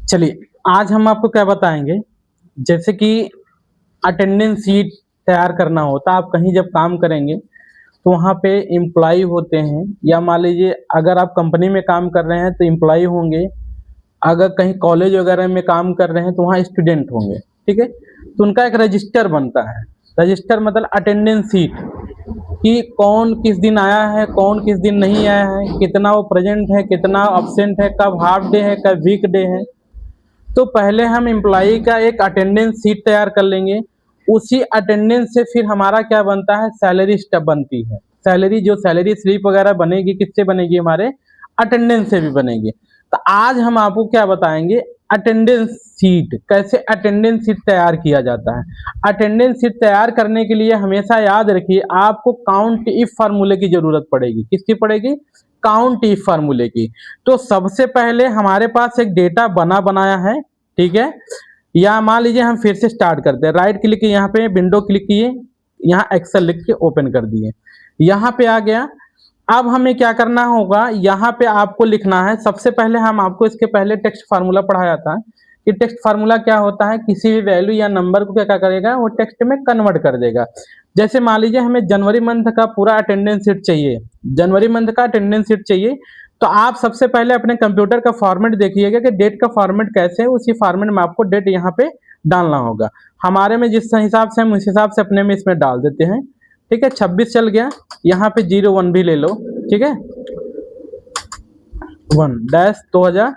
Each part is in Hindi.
चलिए, आज हम आपको क्या बताएँगे, जैसे कि अटेंडेंस शीट तैयार करना होता है। आप कहीं जब काम करेंगे, तो वहाँ पे एम्प्लॉयी होते हैं या मान लीजिए अगर आप कंपनी में काम कर रहे हैं तो एम्प्लॉयी होंगे, अगर कहीं कॉलेज वगैरह में काम कर रहे हैं तो वहाँ स्टूडेंट होंगे, ठीक है? तो उनका एक रजिस्टर बनता है। रजिस्टर मतलब अटेंडेंस शीट कि कौन किस दिन आया है, कौन किस दिन नहीं आया है, कितना वो प्रेज़ेंट है, कितना अब्सेंट है, कब हाल्फ डे है, कब वीक डे है। तो पहले हम एम्प्लॉई का एक अटेंडेंस शीट तैयार कर लेंगे। उसी अटेंडेंस से फिर हमारा क्या बनता है, सैलरी स्टब बनती है। सैलरी जो सैलरी स्लिप वगैरह बनेगी किससे बनेगी, हमारे अटेंडेंस से भी बनेगी। तो आज हम आपको क्या बताएँगे, अटेंडेंस शीट कैसे अटेंडेंस शीट तैयार किया जाता है। अटेंडेंस शीट तैयार करने के लिए हमेशा याद रखिए आपको काउंट इफ फार्मूले की ज़रूरत पड़ेगी। किसकी पड़ेगी? काउंट इफ फार्मूले की। तो सबसे पहले हमारे पास एक डेटा बना बनाया है, ठीक है? या मान लीजिए हम फिर से स्टार्ट करते हैं। राइट क्लिक किए, यहाँ पे विंडो क्लिक किए, यहाँ एक्सेल लिख के ओपन कर दिए। यहाँ पे आ गया। अब हमें क्या करना होगा, यहाँ पे आपको लिखना है। सबसे पहले हम आपको इसके पहले टेक्स्ट फार्मूला पढ़ाया था कि टेक्स्ट फार्मूला क्या होता है, किसी भी वैल्यू या नंबर को क्या क्या करेगा, वो टेक्स्ट में कन्वर्ट कर देगा। जैसे मान लीजिए हमें जनवरी मंथ का पूरा अटेंडेंस शीट चाहिए, जनवरी मंथ का अटेंडेंस शीट चाहिए, तो आप सबसे पहले अपने कंप्यूटर का फॉर्मेट देखिएगा कि डेट का फॉर्मेट कैसे है। उसी फॉर्मेट में आपको डेट यहाँ पे डालना होगा। हमारे में जिस हिसाब से हम उस हिसाब से अपने में इसमें डाल देते हैं, ठीक है? 26 चल गया, यहाँ पे 01 भी ले लो, ठीक है? 1 डैश 2000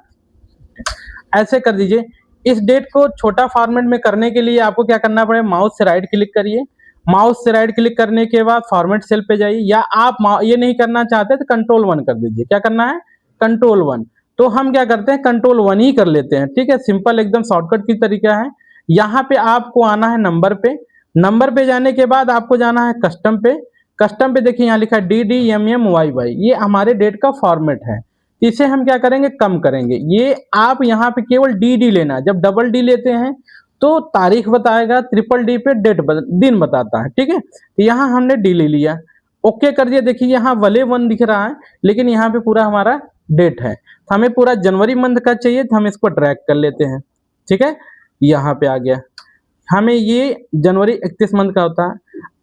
ऐसे कर दीजिए। इस डेट को छोटा फॉर्मेट में करने के लिए आपको क्या करना पड़ेगा, माउस से राइट क्लिक करिए। माउस से राइट क्लिक करने के बाद फॉर्मेट सेल पे जाइए, या आप ये नहीं करना चाहते तो कंट्रोल 1 कर दीजिए। क्या करना है? कंट्रोल 1। तो हम क्या करते हैं, कंट्रोल 1 ही कर लेते हैं, ठीक है? सिंपल एकदम शॉर्टकट की तरीका है। यहाँ पे आपको आना है नंबर पे। नंबर पे जाने के बाद आपको जाना है कस्टम पे। कस्टम पे देखिए यहाँ लिखा है DDMMYY, ये हमारे डेट का फॉर्मेट है। इसे हम क्या करेंगे, कम करेंगे। ये आप यहाँ पे केवल DD लेना है। जब डबल डी लेते हैं तो तारीख बताएगा, ट्रिपल डी पे डेट दिन बताता है, ठीक है? तो यहाँ हमने डी ले लिया, ओके कर दिया। देखिए यहाँ वले 1 दिख रहा है, लेकिन यहाँ पे पूरा हमारा डेट है। तो हमें पूरा जनवरी मंथ का चाहिए, तो हम इसको ड्रैग कर लेते हैं, ठीक है? यहाँ पे आ गया। हमें ये जनवरी 31 मंथ का होता है।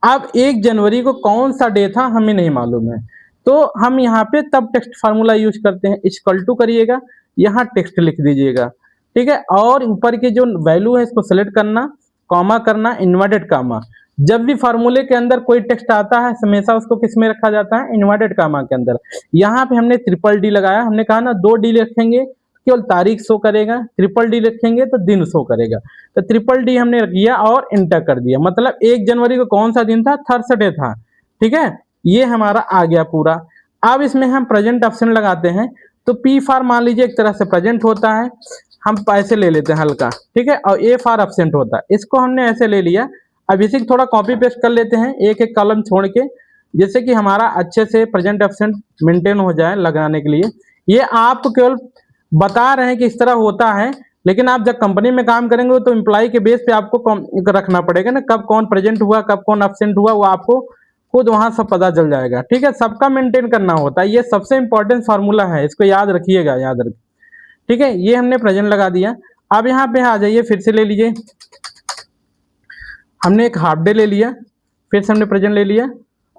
अब 1 जनवरी को कौन सा डे था हमें नहीं मालूम है, तो हम यहाँ पे तब टेक्स्ट फार्मूला यूज करते हैं। इक्वल टू करिएगा, यहाँ टेक्स्ट लिख दीजिएगा, ठीक है? और ऊपर की जो वैल्यू है इसको सेलेक्ट करना, कॉमा करना, इन्वर्टेड कॉमा। जब भी फार्मूले के अंदर कोई टेक्स्ट आता है हमेशा उसको किस में रखा जाता है, इन्वर्टेड कॉमा के अंदर। यहाँ पे हमने ट्रिपल डी लगाया। हमने कहा ना 2 डी रखेंगे केवल तारीख शो करेगा, ट्रिपल डी रखेंगे तो दिन शो करेगा। तो ट्रिपल डी हमने रख दिया और इंटर कर दिया। मतलब 1 जनवरी को कौन सा दिन था, थर्सडे था, ठीक है? ये हमारा आ गया पूरा। अब इसमें हम प्रेजेंट ऑप्शन लगाते हैं, तो पी फॉर मान लीजिए एक तरह से प्रेजेंट होता है, हम पैसे ले लेते हैं हल्का, ठीक है? और ए फॉर एब्सेंट होता है, इसको हमने ऐसे ले लिया। अब इसी को थोड़ा कॉपी पेस्ट कर लेते हैं, एक एक कॉलम छोड़ के, जैसे कि हमारा अच्छे से प्रेजेंट एब्सेंट मेंटेन हो जाए लगाने के लिए। ये आपको केवल बता रहे हैं कि इस तरह होता है, लेकिन आप जब कंपनी में काम करेंगे तो एम्प्लॉय के बेस पे आपको रखना पड़ेगा ना, कब कौन प्रेजेंट हुआ, कब कौन एब्सेंट हुआ, वो आपको खुद वहां सब पता चल जाएगा, ठीक है? सबका मेंटेन करना होता है। ये सबसे इंपॉर्टेंट फार्मूला है, इसको याद रखिएगा, याद रखिए, ठीक है? ये हमने प्रेजेंट लगा दिया। अब यहाँ पे आ जाइए, फिर से ले लीजिए। हमने एक हाफ डे ले लिया, फिर से हमने प्रेजेंट ले लिया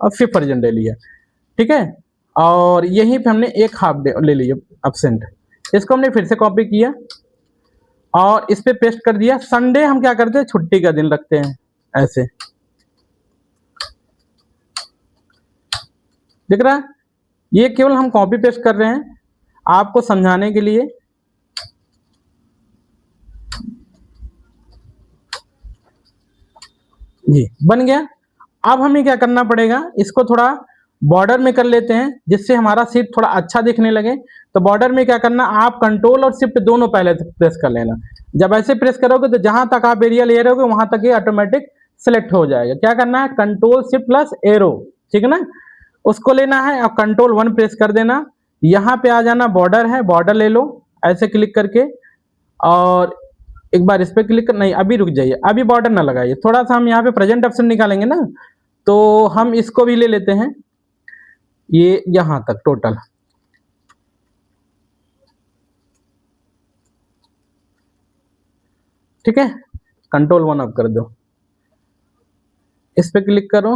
और फिर प्रेजेंट ले लिया, ठीक है? और यहीं पे हमने एक हाफ डे ले लिया एब्सेंट। इसको हमने फिर से कॉपी किया और इस पे पेस्ट कर दिया। संडे हम क्या करते हैं, छुट्टी का दिन रखते हैं, ऐसे दिख रहा है? ये केवल हम कॉपी पेस्ट कर रहे हैं आपको समझाने के लिए। जी बन गया। अब हमें क्या करना पड़ेगा, इसको थोड़ा बॉर्डर में कर लेते हैं जिससे हमारा सीट थोड़ा अच्छा दिखने लगे। तो बॉर्डर में क्या करना, आप कंट्रोल और शिफ्ट दोनों पहले प्रेस कर लेना। जब ऐसे प्रेस करोगे तो जहां तक आप एरिया ले रहे होगे वहां तक ये ऑटोमेटिक सेलेक्ट हो जाएगा। क्या करना है, कंट्रोल शिफ्ट प्लस एरो, ठीक है ना? उसको लेना है और कंट्रोल 1 प्रेस कर देना। यहाँ पे आ जाना, बॉर्डर है, बॉर्डर ले लो ऐसे क्लिक करके, और एक बार इस पे क्लिक कर, नहीं अभी रुक जाइए, अभी बॉर्डर ना लगाइए, थोड़ा सा हम यहाँ पे प्रेजेंट ऑप्शन निकालेंगे ना, तो हम इसको भी ले लेते हैं, ये यहाँ तक टोटल। ठीक है, कंट्रोल 1 अब कर दो, इस पे क्लिक करो,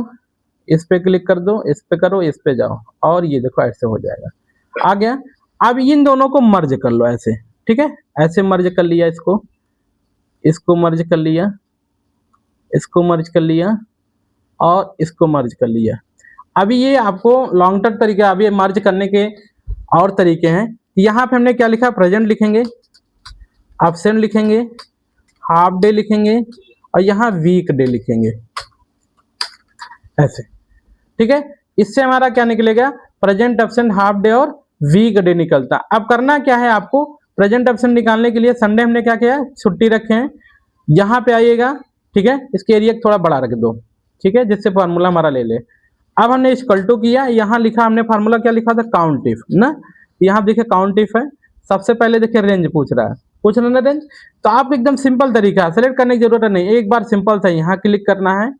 इस पे क्लिक कर दो, इस पे करो, इस पे जाओ, और ये देखो ऐसे हो जाएगा, आ गया। अब इन दोनों को मर्ज कर लो ऐसे, ठीक है, ऐसे मर्ज कर लिया, इसको मर्ज कर लिया, इसको मर्ज कर लिया, और इसको मर्ज कर लिया। अभी ये आपको लॉन्ग टर्म तरीका, अभी मर्ज करने के और तरीके हैं। यहाँ पे हमने क्या लिखा, प्रेजेंट लिखेंगे, एब्सेंट लिखेंगे, हाफ डे लिखेंगे, और यहाँ वीक डे लिखेंगे ऐसे, ठीक है। इससे हमारा क्या निकलेगा, प्रेजेंट, एब्सेंट, हाफ डे और वीक डे निकलता। अब करना क्या है आपको, प्रेजेंट एब्सेंट निकालने के लिए संडे हमने क्या किया, छुट्टी रखे हैं, यहाँ पे आइएगा, ठीक है, इसके एरिया थोड़ा बड़ा रख दो, ठीक है, जिससे फार्मूला हमारा ले ले। अब हमने इक्वल टू किया, यहाँ लिखा हमने फार्मूला क्या लिखा था, काउंट इफ ना, यहाँ देखिए काउंट इफ है, सबसे पहले देखिए रेंज पूछ रहा है ना रेंज, तो आप एकदम सिंपल तरीका है, सेलेक्ट करने की जरूरत नहीं, एक बार सिंपल था, यहाँ क्लिक करना है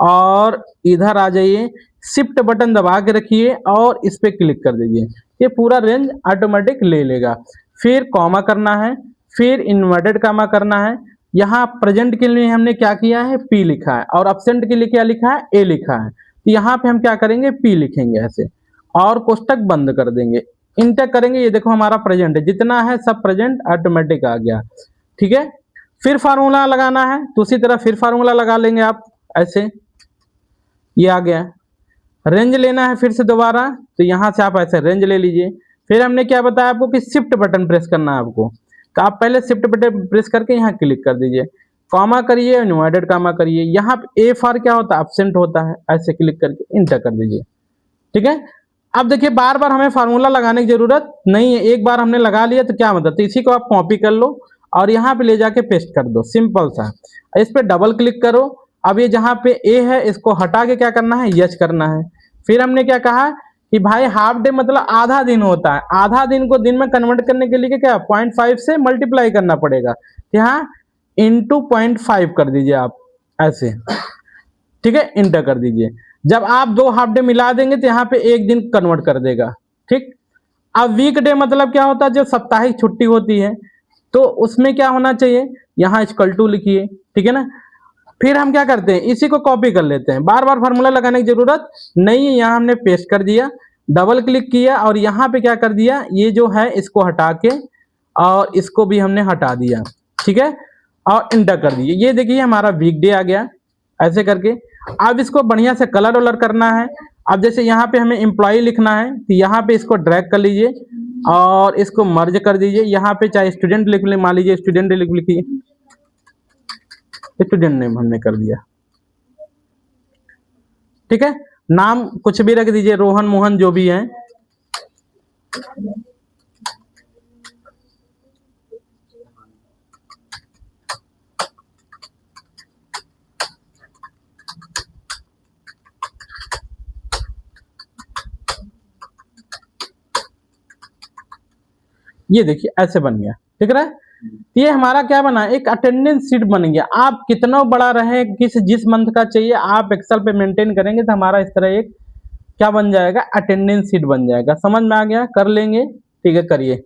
और इधर आ जाइए, शिफ्ट बटन दबा के रखिए और इस पे क्लिक कर दीजिए, ये पूरा रेंज ऑटोमेटिक ले लेगा। फिर कॉमा करना है, फिर इन्वर्टेड कॉमा करना है, यहाँ प्रेजेंट के लिए हमने क्या किया है, पी लिखा है, और एब्सेंट के लिए क्या लिखा है, ए लिखा है, तो यहाँ पे हम क्या करेंगे, पी लिखेंगे ऐसे, और कोष्टक बंद कर देंगे, इंटर करेंगे, ये देखो हमारा प्रेजेंट है, जितना है सब प्रेजेंट ऑटोमेटिक आ गया, ठीक है। फिर फार्मूला लगाना है, तो उसी तरह फिर फार्मूला लगा लेंगे आप ऐसे, ये आ गया। रेंज लेना है फिर से दोबारा, तो यहाँ से आप ऐसे रेंज ले लीजिए। फिर हमने क्या बताया आपको कि शिफ्ट बटन प्रेस करना है आपको, तो आप पहले शिफ्ट बटन प्रेस करके यहाँ क्लिक कर दीजिए, कॉमा करिए, इन्वर्टेड कॉमा करिए, यहाँ पे ए फॉर क्या होता है, एब्सेंट होता है, ऐसे क्लिक करके इंटर कर दीजिए, ठीक है। अब देखिए बार बार हमें फार्मूला लगाने की जरूरत नहीं है, एक बार हमने लगा लिया तो क्या मतलब, तो इसी को आप कॉपी कर लो और यहाँ पे ले जाके पेस्ट कर दो, सिंपल सा। इस पे डबल क्लिक करो, अब ये जहाँ पे ए है इसको हटा के क्या करना है, यच करना है। फिर हमने क्या कहा कि भाई हाफ डे मतलब आधा दिन होता है, आधा दिन को दिन में कन्वर्ट करने के लिए क्या 0.5 से मल्टीप्लाई करना पड़ेगा, यहाँ इंटू 0.5 कर दीजिए आप ऐसे, ठीक है, इंटर कर दीजिए। जब आप दो हाफ डे मिला देंगे तो यहाँ पे एक दिन कन्वर्ट कर देगा, ठीक। अब वीक डे मतलब क्या होता है, जो साप्ताहिक छुट्टी होती है, तो उसमें क्या होना चाहिए, यहाँ इक्वल टू लिखिए, ठीक है ना। फिर हम क्या करते हैं, इसी को कॉपी कर लेते हैं, बार बार फार्मूला लगाने की जरूरत नहीं है, यहाँ हमने पेस्ट कर दिया, डबल क्लिक किया और यहाँ पे क्या कर दिया, ये जो है इसको हटा के और इसको भी हमने हटा दिया, ठीक है, और इंटर कर दिए। ये देखिए हमारा वीक डे आ गया ऐसे करके। अब इसको बढ़िया से कलर वलर करना है। अब जैसे यहाँ पे हमें एम्प्लॉय लिखना है, तो यहाँ पे इसको ड्रैग कर लीजिए और इसको मर्ज कर दीजिए, यहाँ पे चाहे स्टूडेंट लिख ले, मान लीजिए स्टूडेंट लिखिए, स्टूडेंट नेम हमने कर दिया, ठीक है। नाम कुछ भी रख दीजिए, रोहन, मोहन, जो भी है। ये देखिए ऐसे बन गया, ठीक है। ये हमारा क्या बना, एक अटेंडेंस शीट बन गया। आप कितना बड़ा रहे, जिस मंथ का चाहिए आप एक्सेल पे मेंटेन करेंगे तो हमारा इस तरह एक क्या बन जाएगा, अटेंडेंस शीट बन जाएगा। समझ में आ गया, कर लेंगे, ठीक है, करिए।